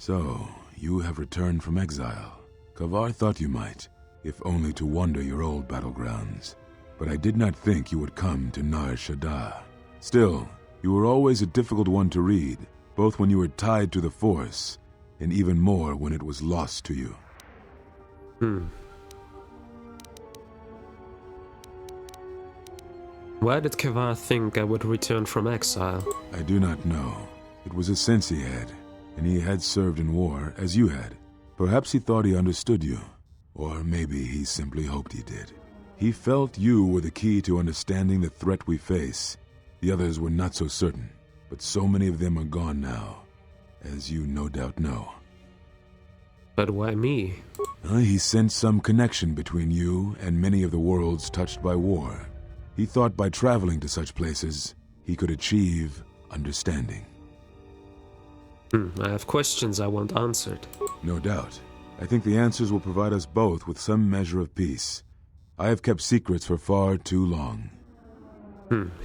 So, you have returned from exile. KOTOR thought you might, if only to wander your old battlegrounds. But I did not think you would come to Nar Shaddaa. Still, you were always a difficult one to read, both when you were tied to the Force, and even more when it was lost to you. Why did KOTOR think I would return from exile? I do not know. It was a sense he had, and he had served in war as you had. Perhaps he thought he understood you, or maybe he simply hoped he did. He felt you were the key to understanding the threat we face. The others were not so certain, but so many of them are gone now, as you no doubt know. But why me? He sensed some connection between you and many of the worlds touched by war. He thought by traveling to such places, he could achieve understanding. I have questions I want answered. No doubt. I think the answers will provide us both with some measure of peace. I have kept secrets for far too long.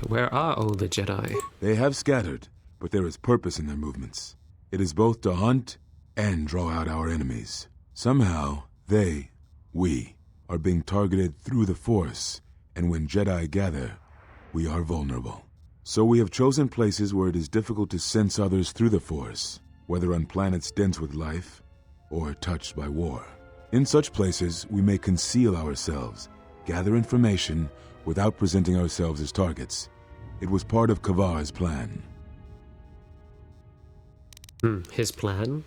Where are all the Jedi? They have scattered, but there is purpose in their movements. It is both to hunt and draw out our enemies. Somehow, we, are being targeted through the Force, and when Jedi gather, we are vulnerable. So we have chosen places where it is difficult to sense others through the Force, whether on planets dense with life or touched by war. In such places, we may conceal ourselves, gather information without presenting ourselves as targets. It was part of KOTOR's plan. His plan?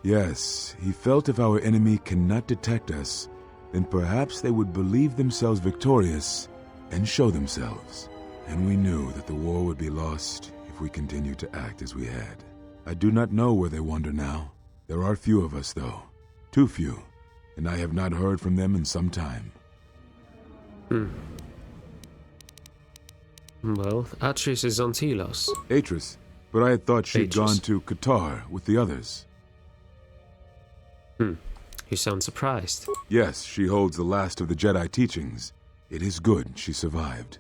Yes, he felt if our enemy cannot detect us, then perhaps they would believe themselves victorious and show themselves. And we knew that the war would be lost if we continued to act as we had. I do not know where they wander now. There are few of us, though. Too few. And I have not heard from them in some time. Well, Atris is on Telos. Atris? But I had thought she'd Atris. gone to KOTOR with the others. You sound surprised. Yes, she holds the last of the Jedi teachings. It is good she survived.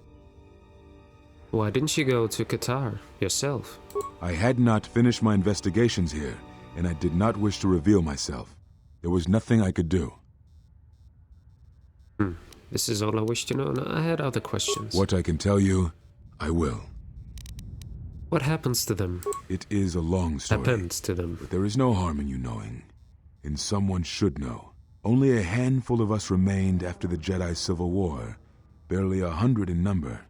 Why didn't you go to KOTOR yourself? I had not finished my investigations here, and I did not wish to reveal myself. There was nothing I could do. This is all I wish to know. No, I had other questions. What I can tell you, I will. What happens to them? It is a long story. Happens to them. But there is no harm in you knowing. And someone should know. Only a handful of us remained after the Jedi Civil War, barely 100 in number.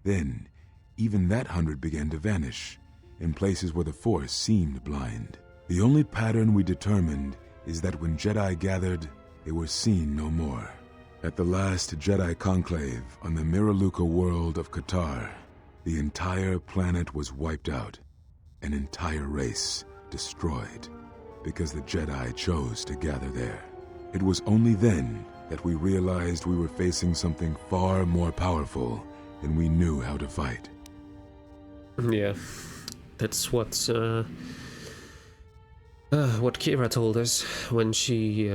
Then, even that 100 began to vanish, in places where the Force seemed blind. The only pattern we determined is that when Jedi gathered, they were seen no more. At the last Jedi conclave on the Miraluka world of KOTOR, the entire planet was wiped out, an entire race destroyed, because the Jedi chose to gather there. It was only then that we realized we were facing something far more powerful than we knew how to fight. Yeah, that's what Kira told us when she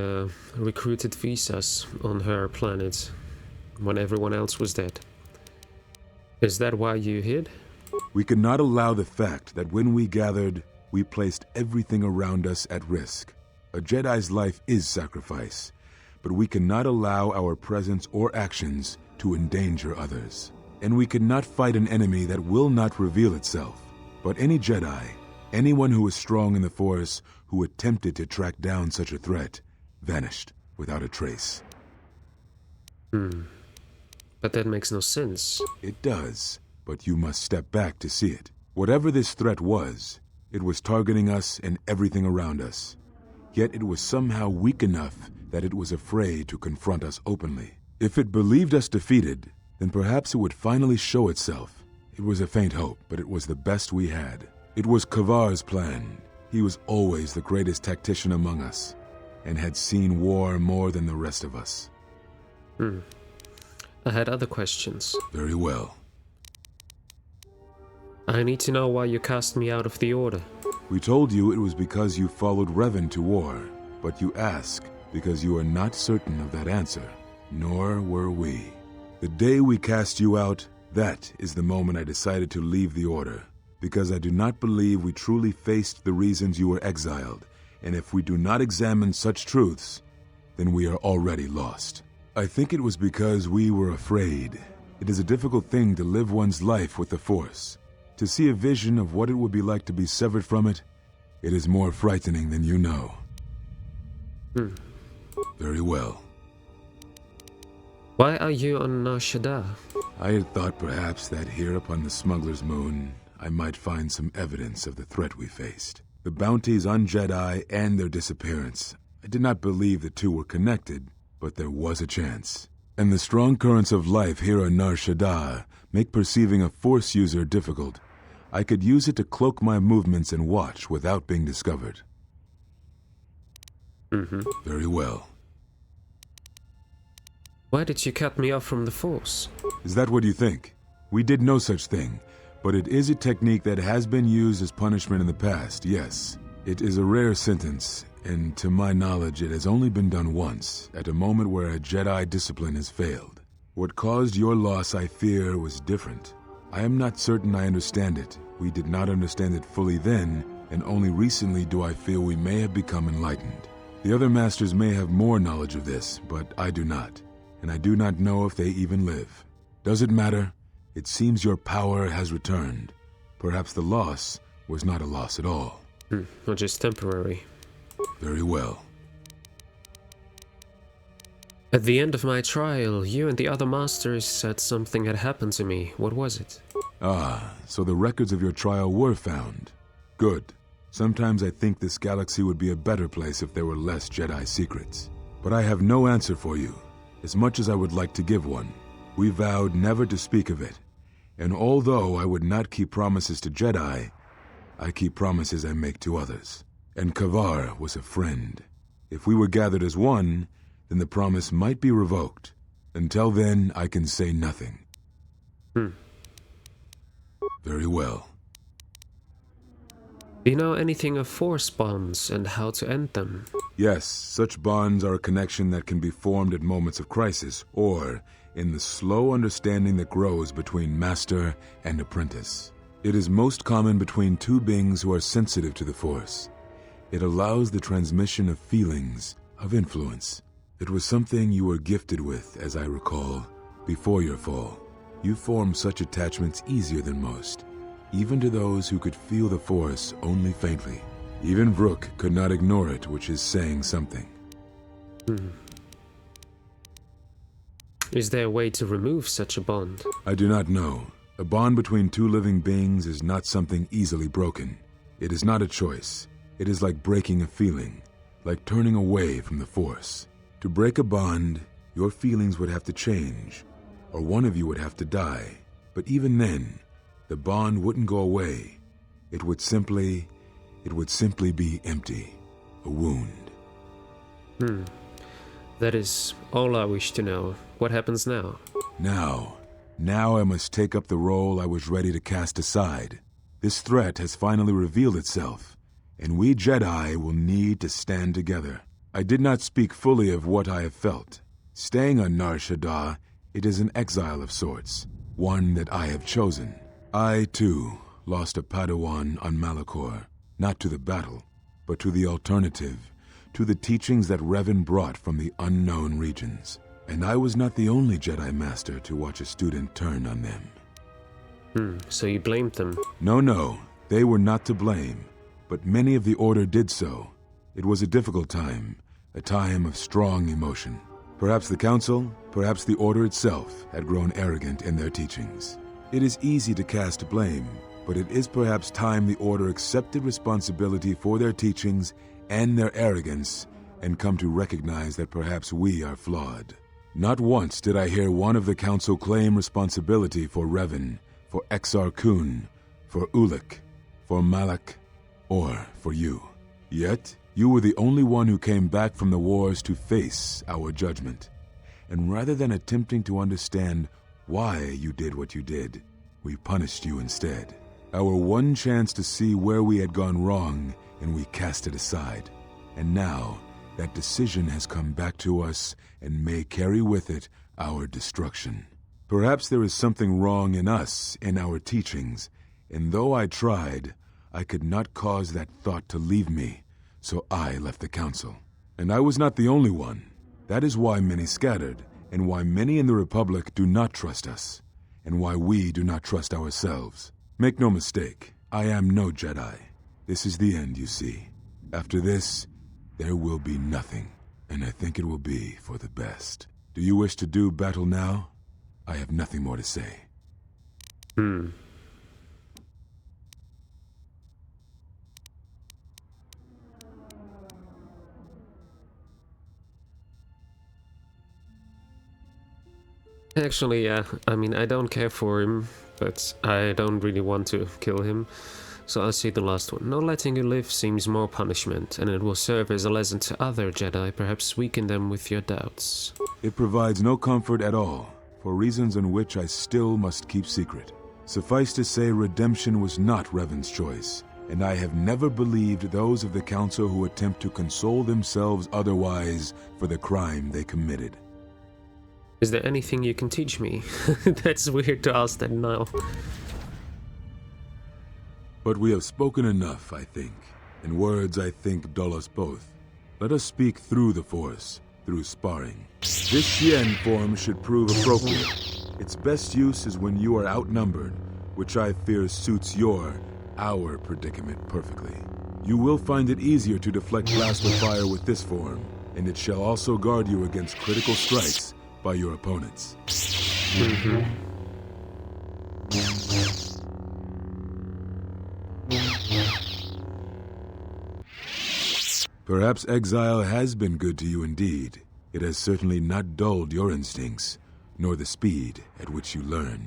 recruited visas on her planet when everyone else was dead. Is that why you hid? We could not allow the fact that when we gathered, we placed everything around us at risk. A Jedi's life is sacrifice, but we cannot allow our presence or actions to endanger others. And we cannot fight an enemy that will not reveal itself. But any Jedi, anyone who is strong in the Force, who attempted to track down such a threat, vanished without a trace. But that makes no sense. It does, but you must step back to see it. Whatever this threat was, it was targeting us and everything around us. Yet it was somehow weak enough that it was afraid to confront us openly. If it believed us defeated, then perhaps it would finally show itself. It was a faint hope, but it was the best we had. It was KOTOR's plan. He was always the greatest tactician among us, and had seen war more than the rest of us. I had other questions. Very well. I need to know why you cast me out of the Order. We told you it was because you followed Revan to war, but you ask because you are not certain of that answer, nor were we. The day we cast you out, that is the moment I decided to leave the Order, because I do not believe we truly faced the reasons you were exiled, and if we do not examine such truths, then we are already lost. I think it was because we were afraid. It is a difficult thing to live one's life with the Force. To see a vision of what it would be like to be severed from it, it is more frightening than you know. Very well. Why are you on Nar Shaddaa? I had thought perhaps that here upon the Smuggler's Moon, I might find some evidence of the threat we faced. The bounties on Jedi and their disappearance. I did not believe the two were connected, but there was a chance. And the strong currents of life here on Nar Shaddaa make perceiving a Force user difficult. I could use it to cloak my movements and watch without being discovered. Very well. Why did you cut me off from the Force? Is that what you think? We did no such thing, but it is a technique that has been used as punishment in the past, yes. It is a rare sentence, and to my knowledge it has only been done once, at a moment where a Jedi discipline has failed. What caused your loss, I fear, was different. I am not certain I understand it. We did not understand it fully then, and only recently do I feel we may have become enlightened. The other masters may have more knowledge of this, but I do not. And I do not know if they even live. Does it matter? It seems your power has returned. Perhaps the loss was not a loss at all. Or just temporary. Very well. At the end of my trial, you and the other masters said something had happened to me. What was it? Ah, so the records of your trial were found. Good. Sometimes I think this galaxy would be a better place if there were less Jedi secrets. But I have no answer for you, as much as I would like to give one. We vowed never to speak of it, and although I would not keep promises to Jedi, I keep promises I make to others. And KOTOR was a friend. If we were gathered as one, then the promise might be revoked. Until then, I can say nothing. Very well. Do you know anything of Force bonds and how to end them? Yes, such bonds are a connection that can be formed at moments of crisis, or in the slow understanding that grows between master and apprentice. It is most common between two beings who are sensitive to the Force. It allows the transmission of feelings, of influence. It was something you were gifted with, as I recall, before your fall. You formed such attachments easier than most, even to those who could feel the Force only faintly. Even Vrook could not ignore it, which is saying something. Is there a way to remove such a bond? I do not know. A bond between two living beings is not something easily broken. It is not a choice. It is like breaking a feeling, like turning away from the Force. To break a bond, your feelings would have to change, or one of you would have to die. But even then, the bond wouldn't go away. It would simply be empty. A wound. That is all I wish to know. What happens now? Now I must take up the role I was ready to cast aside. This threat has finally revealed itself, and we Jedi will need to stand together. I did not speak fully of what I have felt. Staying on Nar Shaddaa, it is an exile of sorts, one that I have chosen. I, too, lost a Padawan on Malachor, not to the battle, but to the alternative, to the teachings that Revan brought from the unknown regions. And I was not the only Jedi Master to watch a student turn on them. So you blamed them? No, they were not to blame, but many of the Order did so. It was a difficult time, a time of strong emotion. Perhaps the Council, perhaps the Order itself had grown arrogant in their teachings. It is easy to cast blame, but it is perhaps time the Order accepted responsibility for their teachings and their arrogance and come to recognize that perhaps we are flawed. Not once did I hear one of the Council claim responsibility for Revan, for Exar Kun, for Ulic, for Malak, or for you. Yet, you were the only one who came back from the wars to face our judgment. And rather than attempting to understand why you did what you did, we punished you instead. Our one chance to see where we had gone wrong, and we cast it aside. And now, that decision has come back to us and may carry with it our destruction. Perhaps there is something wrong in us, in our teachings, and though I tried, I could not cause that thought to leave me. so I left the council. And I was not the only one. That is why many scattered, and why many in the Republic do not trust us, and why we do not trust ourselves. Make no mistake, I am no Jedi. This is the end, you see. After this, there will be nothing, and I think it will be for the best. Do you wish to do battle now? I have nothing more to say. Actually, yeah, I mean, I don't care for him, but I don't really want to kill him. So I'll see the last one. Not letting you live seems more punishment, and it will serve as a lesson to other Jedi, perhaps weaken them with your doubts. It provides no comfort at all, for reasons in which I still must keep secret. Suffice to say, redemption was not Revan's choice, and I have never believed those of the Council who attempt to console themselves otherwise for the crime they committed. Is there anything you can teach me? That's weird to ask that now. But we have spoken enough, I think, and words, I think, dull us both. Let us speak through the Force, through sparring. This Xian form should prove appropriate. Its best use is when you are outnumbered, which I fear suits our predicament perfectly. You will find it easier to deflect blaster fire with this form, and it shall also guard you against critical strikes by your opponents. Perhaps exile has been good to you indeed. It has certainly not dulled your instincts, nor the speed at which you learn.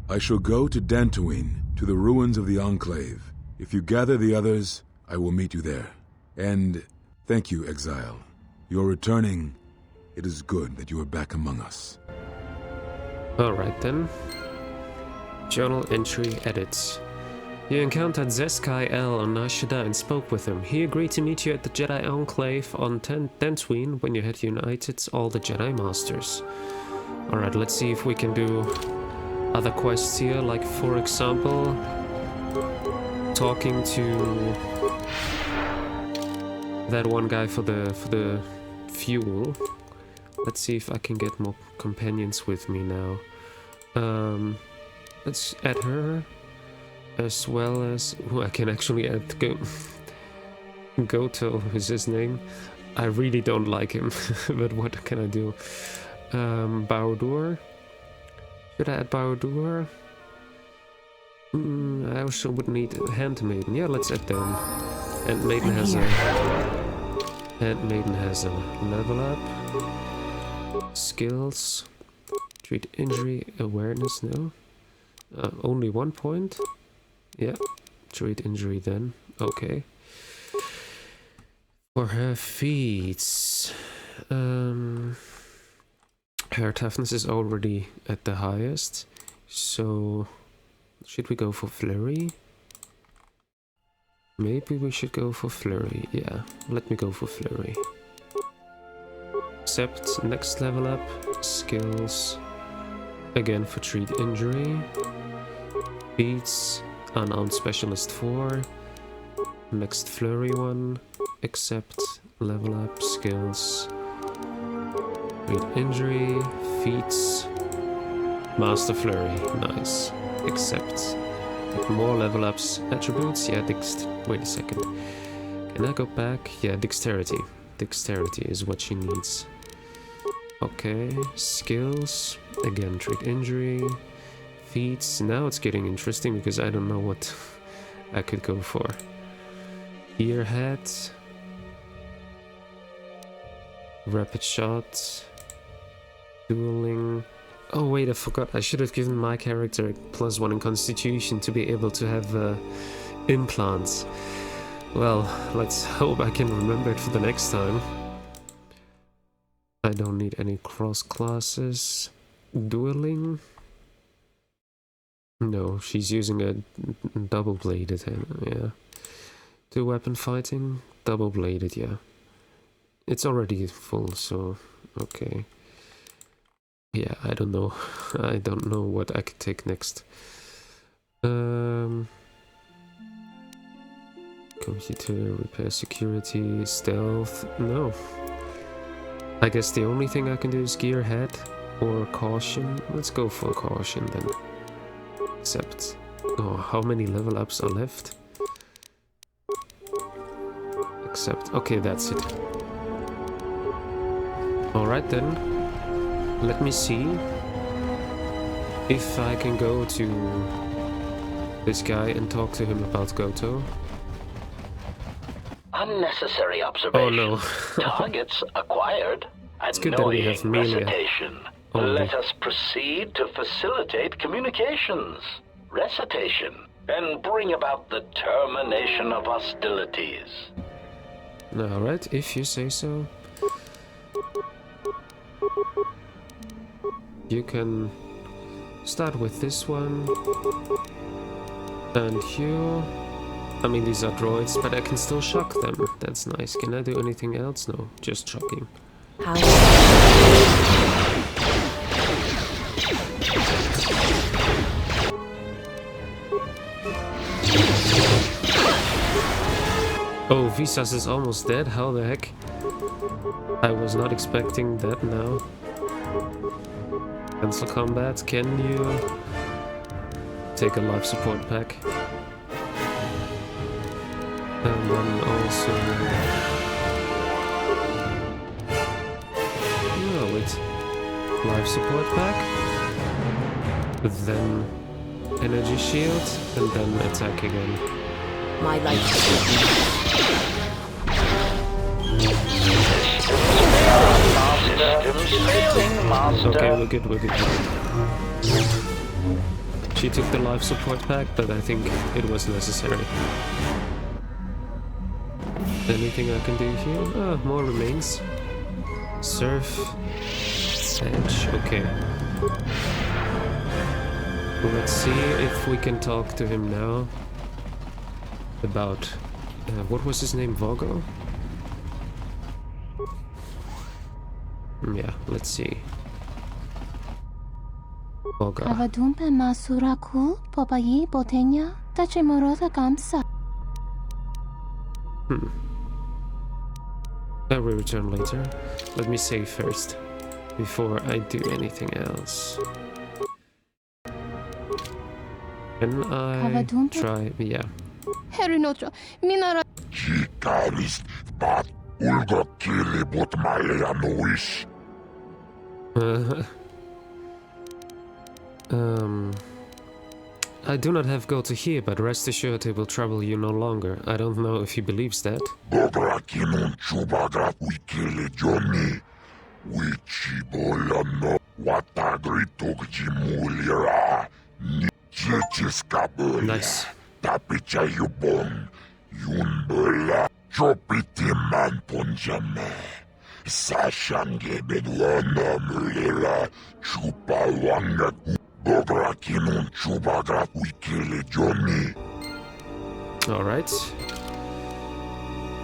I shall go to Dantooine, to the ruins of the Enclave. If you gather the others, I will meet you there. And thank you, Exile. You're returning. It is good that you are back among us. Alright then. Journal entry edits. You encountered Zez-Kai L on Nar Shaddaa and spoke with him. He agreed to meet you at the Jedi Enclave on Dantooine when you had united all the Jedi Masters. Alright, let's see if we can do other quests here, like for example, talking to that one guy for the fuel. Let's see if I can get more companions with me now. Let's add her, as well as I can actually add Goto is his name. I really don't like him, but what can I do? Bao-Dur. Should I add Bao-Dur? I also would need Handmaiden. Yeah, let's add them. Handmaiden has a level up. Skills. Treat injury, awareness, no. Only 1 point. Yeah, treat injury then. Okay. For her feats, her toughness is already at the highest, so should we go for flurry? Maybe we should go for flurry. Yeah, let me go for flurry. Accept next level up. Skills again for treat injury. Feats. Unarmed Specialist 4. Next Flurry one. Accept. Level up. Skills. Treat injury. Feats. Master Flurry. Nice. Accept. Get more level ups. Attributes. Yeah, wait a second. Can I go back? Yeah, dexterity. Dexterity is what she needs. Okay. Skills. Again, treat injury. Feats. Now it's getting interesting because I don't know what I could go for. Earhead. Rapid shot. Dueling. Oh wait, I forgot. I should have given my character +1 in Constitution to be able to have implants. Well, let's hope I can remember it for the next time. I don't need any cross classes. Dueling. No, she's using a double-bladed hand, yeah. Two-weapon fighting, double-bladed, yeah. It's already full, so okay. Yeah, I don't know. I don't know what I could take next. Computer, repair security, stealth. No. I guess the only thing I can do is gearhead or caution. Let's go for caution then. Except, oh, how many level ups are left? Except, okay, that's it. Alright then, let me see if I can go to this guy and talk to him about Goto. Unnecessary observation. Oh no. Targets acquired. It's good that we have melee recitation. only. Let us proceed to facilitate communications. Recitation. And bring about the termination of hostilities. Alright, if you say so. You can start with this one. And you... I mean, these are droids, but I can still shock them. That's nice. Can I do anything else? No, just shocking. Oh, Visas is almost dead? How the heck? I was not expecting that now. Cancel combat. Can you take a life support pack? And then also... No, wait. Life support pack. Then energy shield. And then attack again. My life. Okay, we're good, we're good. She took the life support pack, but I think it was necessary. Anything I can do here? Oh, more remains. Surf. Edge, okay. Let's see if we can talk to him now. About... what was his name? Vogo? Yeah, let's see. Voga. Kavadumpe masuraku popayi botenya tachimorota kamsa. I will return later. Let me save first, before I do anything else. Can I try? Yeah. Herinotra minara. Chikarist bat ulgo kili but malea nois. I do not have Goto here, but rest assured he will trouble you no longer. I don't know if he believes that. Dobra kinun chubagrat wikili Johnny. Wichibola no watagritog jimulira. Nichichiskabula. Nice. Tapicha yubon. Yunbula. Chopiti man ponjame. Sashange bedwana mulira. Chupawanga. Dobra kinun chubagrat wikili Johnny. Alright.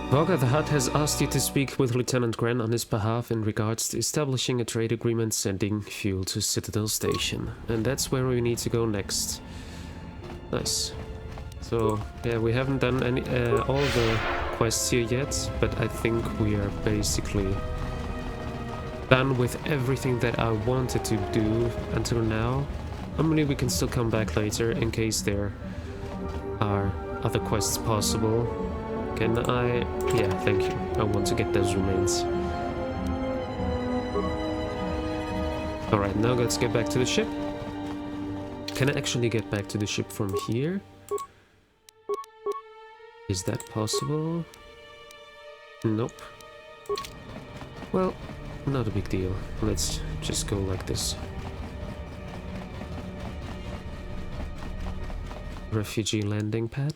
Voga the Hutt has asked you to speak with Lieutenant Gren on his behalf in regards to establishing a trade agreement sending fuel to Citadel Station. And that's where we need to go next. Nice. So, yeah, we haven't done any all the quests here yet, but I think we are basically done with everything that I wanted to do until now. I mean, we can still come back later in case there are other quests possible. Can I... yeah, thank you. I want to get those remains. Alright, now let's get back to the ship. Can I actually get back to the ship from here? Is that possible? Nope. Well, not a big deal. Let's just go like this. Refugee landing pad.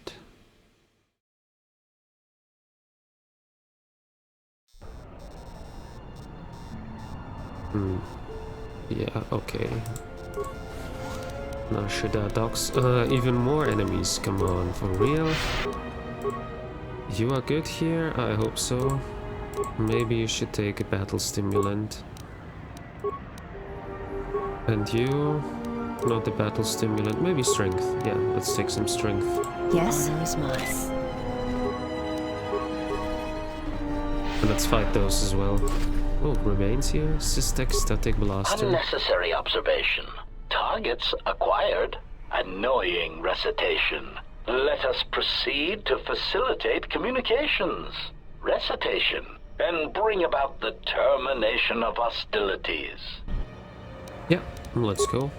Yeah, okay. Now Shida docks. Even more enemies, come on, for real? You are good here? I hope so. Maybe you should take a battle stimulant. And you... not the battle stimulant, maybe strength. Yeah, let's take some strength. Yes? Honor is mine. let's fight those as well. Oh, remains here. Systech static blaster. Unnecessary observation. Targets acquired. Annoying recitation. Let us proceed to facilitate communications. Recitation. And bring about the termination of hostilities. Yeah, let's go.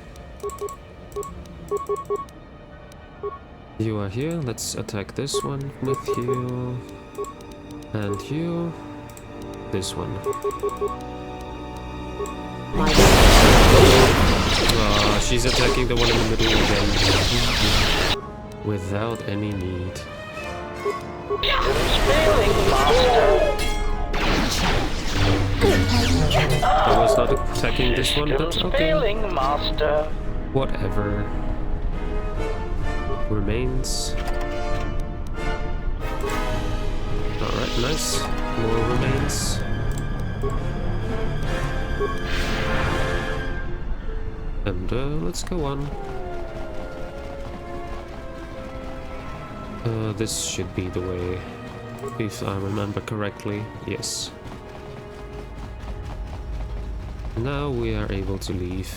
You are here. Let's attack this one with you. And you. This one. She's attacking the one in the middle again. Without any need. I was not attacking this one, but okay. Master. Whatever. Remains. Alright, nice. More remains. And let's go on. This should be the way, if I remember correctly. Yes. Now we are able to leave.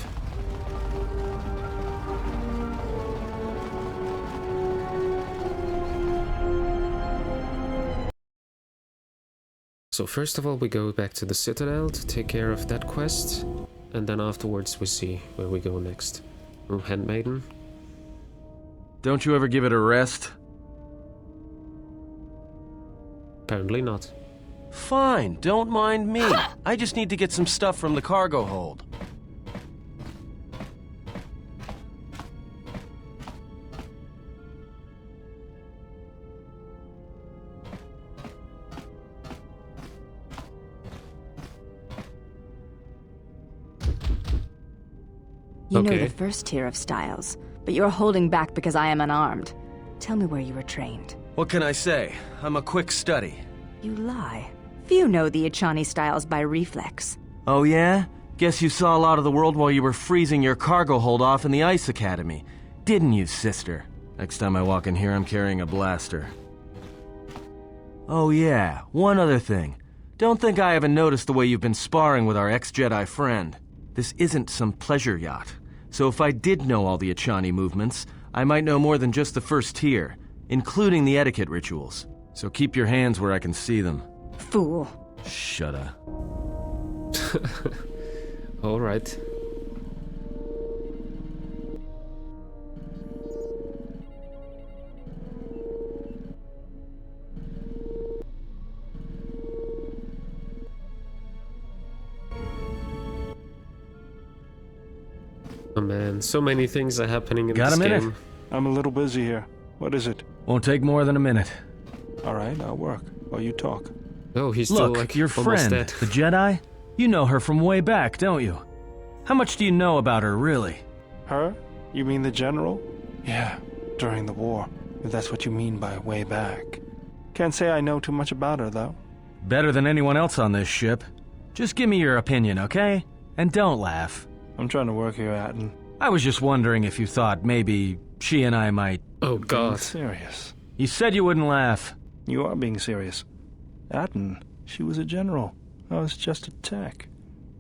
So first of all we go back to the Citadel to take care of that quest, and then afterwards we see where we go next. Oh, Handmaiden? Don't you ever give it a rest? Apparently not. Fine, don't mind me. I just need to get some stuff from the cargo hold. You know Okay. the first tier of styles, but you're holding back because I am unarmed. Tell me where you were trained. What can I say? I'm a quick study. You lie. Few know the Echani styles by reflex. Oh yeah? Guess you saw a lot of the world while you were freezing your cargo hold off in the Ice Academy. Didn't you, sister? Next time I walk in here, I'm carrying a blaster. Oh yeah, one other thing. Don't think I haven't noticed the way you've been sparring with our ex-Jedi friend. This isn't some pleasure yacht. So if I did know all the Echani movements, I might know more than just the first tier, including the etiquette rituals. So keep your hands where I can see them. Fool. Shut up. Alright. Oh man, so many things are happening in Got this a minute? game. I'm a little busy here. What is it? Won't take more than a minute. All right, I'll work while you talk. Oh, he's still Look, like your almost friend, dead. the Jedi? You know her from way back, don't you? How much do you know about her, really? Her? You mean the general? Yeah, during the war. If that's what you mean by way back. Can't say I know too much about her, though. Better than anyone else on this ship. Just give me your opinion, okay? And don't laugh. I'm trying to work here, Atten. I was just wondering if you thought maybe she and I might... Oh Being god. serious. You said you wouldn't laugh. You are being serious. Atten, she was a general. I was just a tech.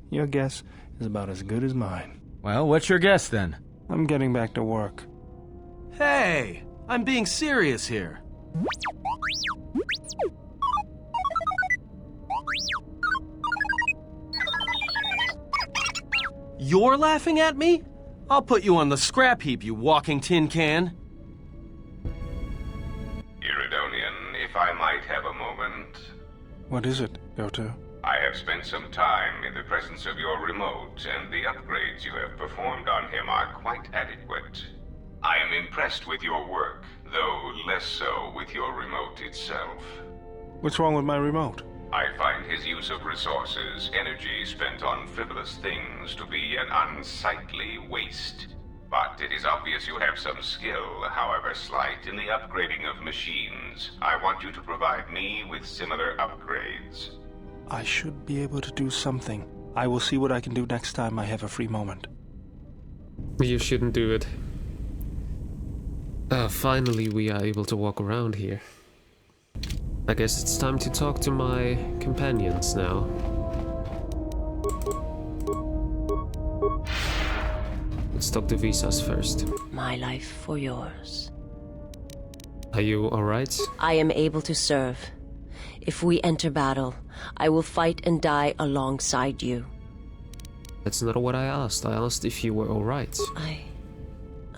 Your guess is about as good as mine. Well, what's your guess then? I'm getting back to work. Hey! I'm being serious here. You're laughing at me? I'll put you on the scrap heap, you walking tin can. Iridonian, if I might have a moment. What is it, KOTOR? I have spent some time in the presence of your remote, and the upgrades you have performed on him are quite adequate. I am impressed with your work, though less so with your remote itself. What's wrong with my remote? I find his use of resources, energy spent on frivolous things, to be an unsightly waste. But it is obvious you have some skill, however slight, in the upgrading of machines. I want you to provide me with similar upgrades. I should be able to do something. I will see what I can do next time I have a free moment. You shouldn't do it. Finally we are able to walk around here. I guess it's time to talk to my companions now. Let's talk to Visas first. My life for yours. Are you alright? I am able to serve. If we enter battle, I will fight and die alongside you. That's not what I asked. I asked if you were alright. I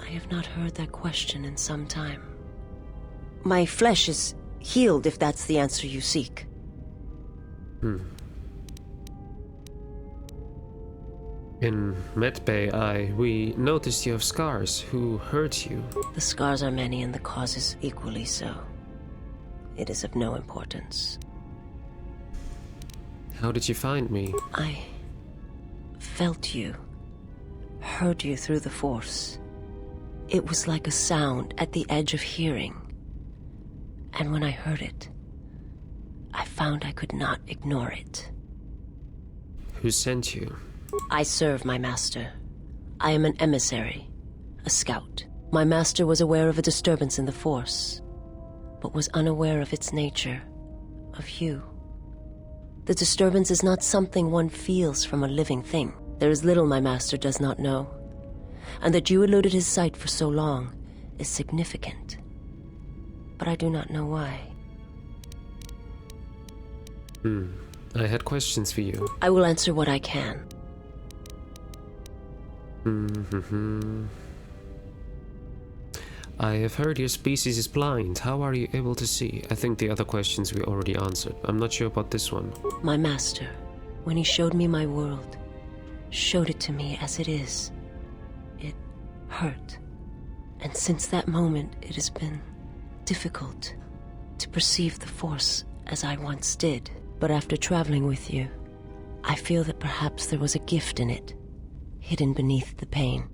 have not heard that question in some time. My flesh is healed, if that's the answer you seek. In Medbay, we noticed you have scars. Who hurt you? The scars are many and the causes equally so. It is of no importance. How did you find me? I felt you, heard you through the Force. It was like a sound at the edge of hearing. And when I heard it, I found I could not ignore it. Who sent you? I serve my master. I am an emissary, a scout. My master was aware of a disturbance in the Force, but was unaware of its nature, of you. The disturbance is not something one feels from a living thing. There is little my master does not know, and that you eluded his sight for so long is significant. But I do not know why. I had questions for you. I will answer what I can. I have heard your species is blind. How are you able to see? I think the other questions we already answered. I'm not sure about this one. My master, when he showed me my world, showed it to me as it is. It hurt. And since that moment, it has been difficult to perceive the Force as I once did. But after traveling with you, I feel that perhaps there was a gift in it, hidden beneath the pain.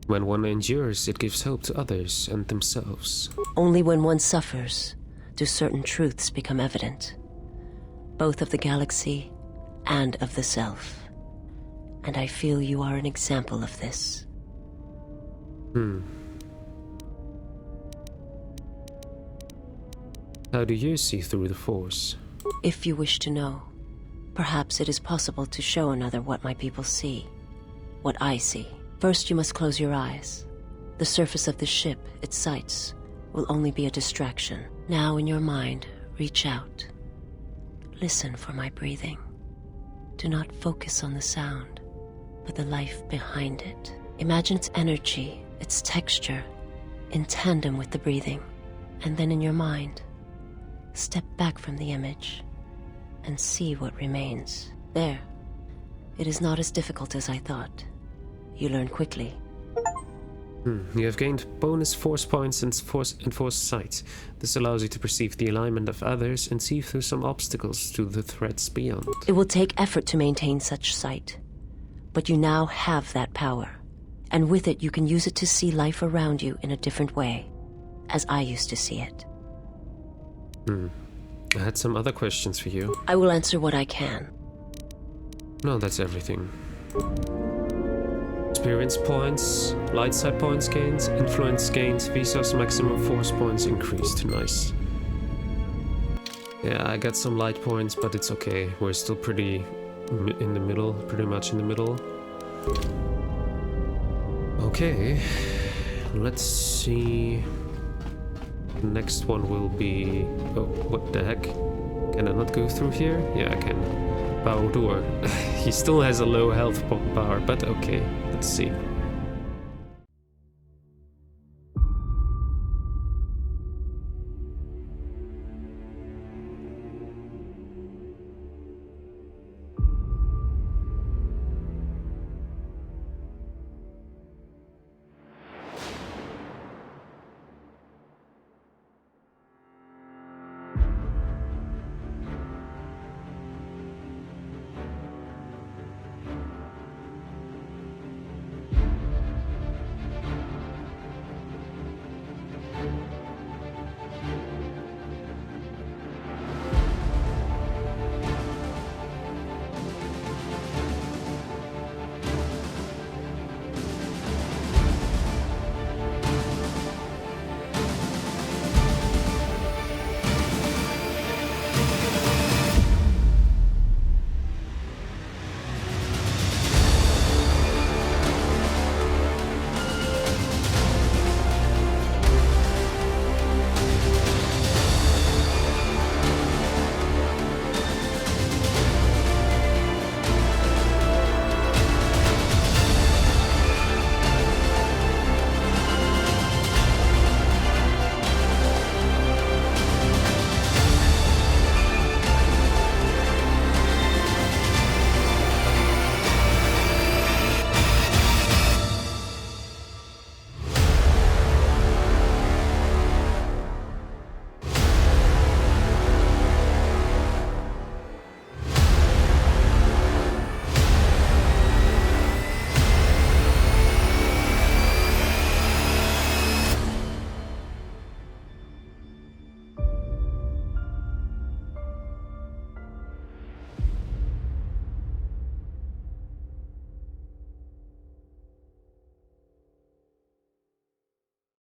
When one endures, it gives hope to others and themselves. Only when one suffers do certain truths become evident, both of the galaxy and of the self. And I feel you are an example of this. How do you see through the Force? If you wish to know, perhaps it is possible to show another what my people see, what I see. First, you must close your eyes. The surface of the ship, its sights, will only be a distraction. Now, in your mind, reach out. Listen for my breathing. Do not focus on the sound, but the life behind it. Imagine its energy, its texture, in tandem with the breathing. And then in your mind, step back from the image and see what remains. There. It is not as difficult as I thought. You learn quickly. You have gained bonus Force points and Force sight. This allows you to perceive the alignment of others and see through some obstacles to the threats beyond. It will take effort to maintain such sight, but you now have that power. And with it, you can use it to see life around you in a different way, as I used to see it. I had some other questions for you. I will answer what I can. No, that's everything. Experience points, light side points gains, influence gains, Visas maximum Force points increased. Nice. Yeah, I got some light points, but it's okay. We're still pretty in the middle, pretty much in the middle. Okay, let's see. The next one will be... Oh, what the heck? Can I not go through here? Yeah, I can. KOTOR. He still has a low health bar, but okay, let's see.